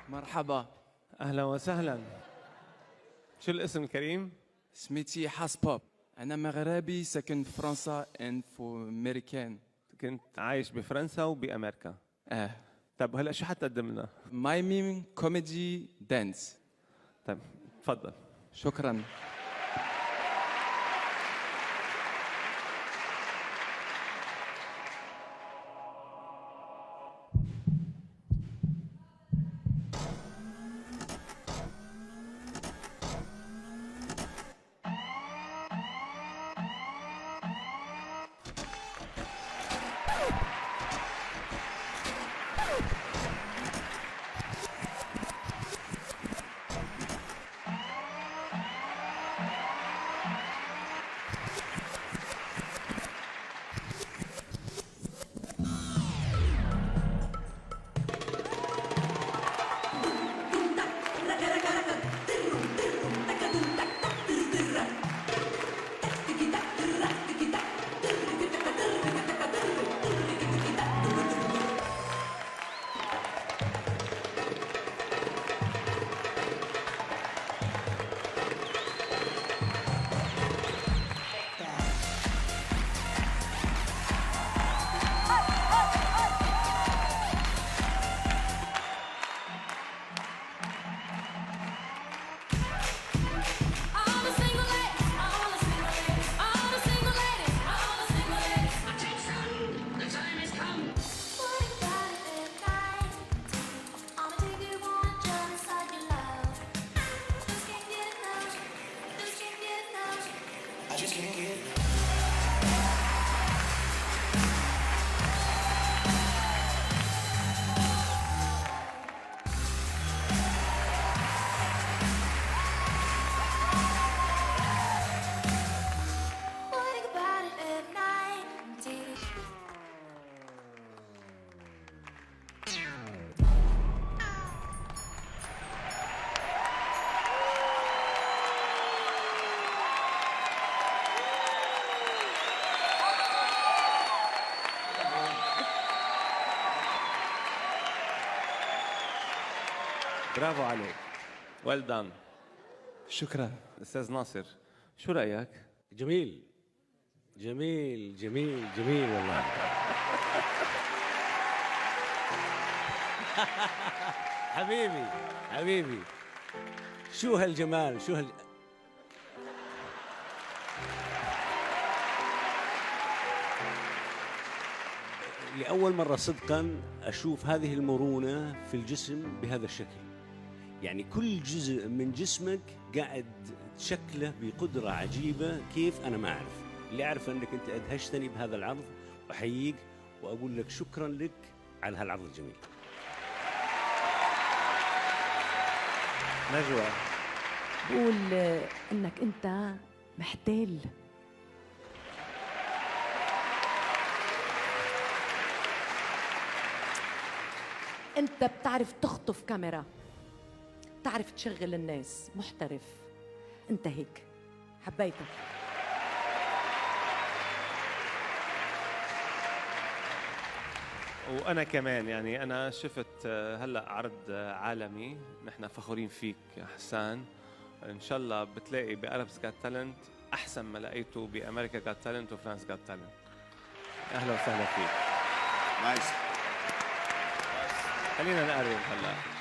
مرحبا. أهلا وسهلا. شو الاسم الكريم؟ سميتي حاسبوب. أنا مغربي ساكن في فرنسا في أمريكان. كنت عايش بفرنسا وبأمريكا. طب هلا شو حتقدم لنا؟ مايميم كوميدي دانس. طيب تفضل. شكرا. برافو عليك. ويل دان. شكرا. أستاذ ناصر شو رأيك؟ جميل جميل جميل جميل والله. حبيبي حبيبي، شو هالجمال، شو لأول مرة صدقاً أشوف هذه المرونة في الجسم بهذا الشكل. يعني كل جزء من جسمك قاعد تشكله بقدرة عجيبة. كيف أنا ما أعرف. اللي أعرف أنك أنت أدهشتني بهذا العرض، وأحييك وأقول لك شكراً لك على هالعرض الجميل. نجوى بقول انك انت محتال. انت بتعرف تخطف كاميرا، بتعرف تشغل الناس، محترف. انت هيك حبيتك. وأنا كمان يعني أنا شفت هلأ عرض عالمي، نحن فخورين فيك يا حسان. إن شاء الله بتلاقي بأربس جات تالنت أحسن ما لقيته بأمريكا جات تالنت وفرانس جات تالنت. أهلا وسهلا فيك. نايس. خلينا نقرب هلأ.